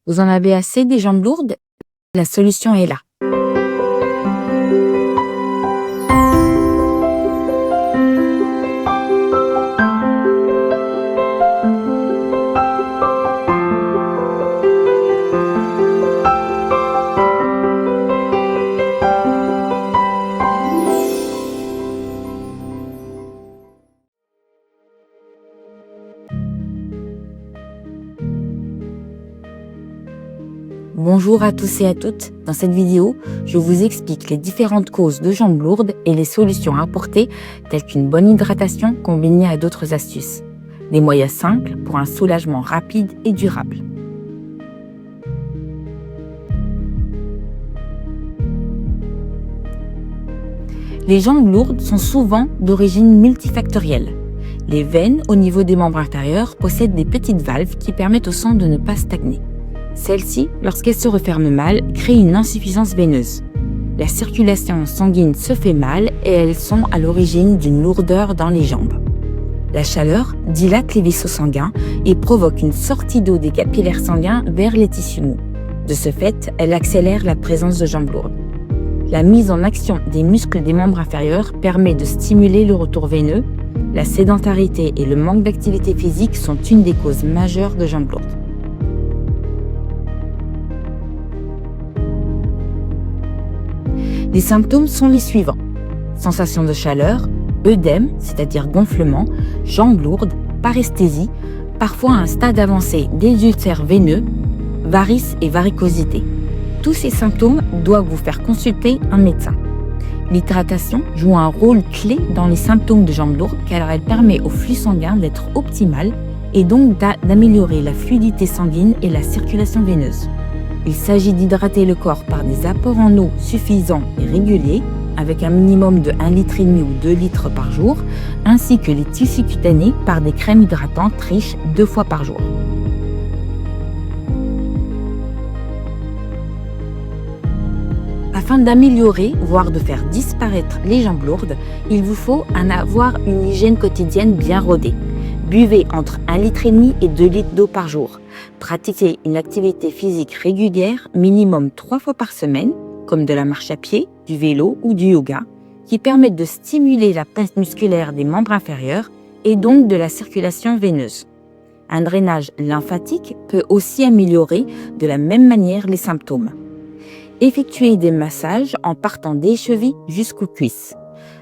Vous en avez assez des jambes lourdes? La solution est là. Bonjour à tous et à toutes. Dans cette vidéo, je vous explique les différentes causes de jambes lourdes et les solutions à apporter, telles qu'une bonne hydratation combinée à d'autres astuces. Des moyens simples pour un soulagement rapide et durable. Les jambes lourdes sont souvent d'origine multifactorielle. Les veines au niveau des membres inférieurs possèdent des petites valves qui permettent au sang de ne pas stagner. Celles-ci, lorsqu'elles se referment mal, créent une insuffisance veineuse. La circulation sanguine se fait mal et elles sont à l'origine d'une lourdeur dans les jambes. La chaleur dilate les vaisseaux sanguins et provoque une sortie d'eau des capillaires sanguins vers les tissus mous. De ce fait, elle accélère la présence de jambes lourdes. La mise en action des muscles des membres inférieurs permet de stimuler le retour veineux. La sédentarité et le manque d'activité physique sont une des causes majeures de jambes lourdes. Les symptômes sont les suivants: sensation de chaleur, œdème, c'est-à-dire gonflement, jambes lourdes, paresthésie, parfois à un stade avancé des ulcères veineux, varices et varicosité. Tous ces symptômes doivent vous faire consulter un médecin. L'hydratation joue un rôle clé dans les symptômes de jambes lourdes car elle permet au flux sanguin d'être optimal et donc d'améliorer la fluidité sanguine et la circulation veineuse. Il s'agit d'hydrater le corps par des apports en eau suffisants et réguliers, avec un minimum de 1,5 litre ou 2 litres par jour, ainsi que les tissus cutanés par des crèmes hydratantes riches 2 fois par jour. Afin d'améliorer, voire de faire disparaître les jambes lourdes, il vous faut avoir une hygiène quotidienne bien rodée. Buvez entre 1,5 litre et 2 litres d'eau par jour. Pratiquez une activité physique régulière, minimum 3 fois par semaine, comme de la marche à pied, du vélo ou du yoga, qui permettent de stimuler la masse musculaire des membres inférieurs et donc de la circulation veineuse. Un drainage lymphatique peut aussi améliorer de la même manière les symptômes. Effectuez des massages en partant des chevilles jusqu'aux cuisses.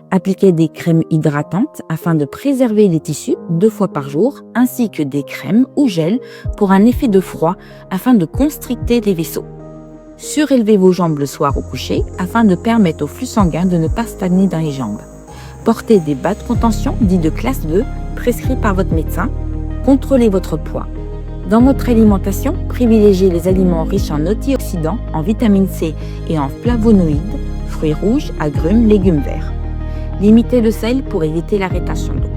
Appliquez des crèmes hydratantes afin de préserver les tissus 2 fois par jour, ainsi que des crèmes ou gels pour un effet de froid afin de constricter les vaisseaux. Surélevez vos jambes le soir au coucher afin de permettre au flux sanguin de ne pas stagner dans les jambes. Portez des bas de contention dits de classe 2 prescrits par votre médecin. Contrôlez votre poids. Dans votre alimentation, privilégiez les aliments riches en antioxydants, en vitamine C et en flavonoïdes, fruits rouges, agrumes, légumes verts. Limitez le sel pour éviter la rétention d'eau.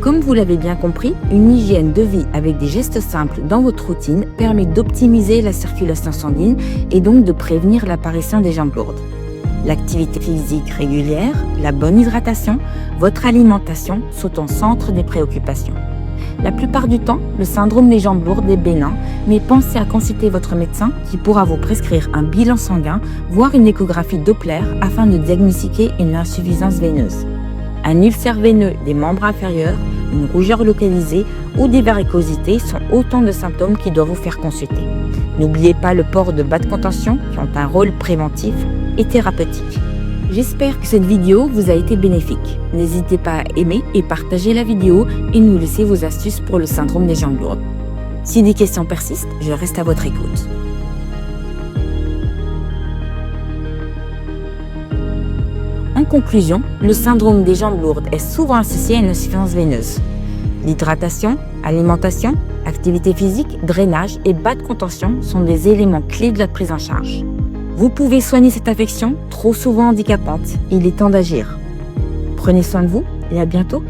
Comme vous l'avez bien compris, une hygiène de vie avec des gestes simples dans votre routine permet d'optimiser la circulation sanguine et donc de prévenir l'apparition des jambes lourdes. L'activité physique régulière, la bonne hydratation, votre alimentation sont au centre des préoccupations. La plupart du temps, le syndrome des jambes lourdes est bénin, mais pensez à consulter votre médecin qui pourra vous prescrire un bilan sanguin, voire une échographie Doppler afin de diagnostiquer une insuffisance veineuse. Un ulcère veineux des membres inférieurs, une rougeur localisée ou des varicosités sont autant de symptômes qui doivent vous faire consulter. N'oubliez pas le port de bas de contention qui ont un rôle préventif et thérapeutique. J'espère que cette vidéo vous a été bénéfique. N'hésitez pas à aimer et partager la vidéo et nous laisser vos astuces pour le syndrome des jambes lourdes. Si des questions persistent, je reste à votre écoute. En conclusion, le syndrome des jambes lourdes est souvent associé à une insuffisance veineuse. L'hydratation, alimentation, activité physique, drainage et bas de contention sont des éléments clés de la prise en charge. Vous pouvez soigner cette affection, trop souvent handicapante. Il est temps d'agir. Prenez soin de vous et à bientôt.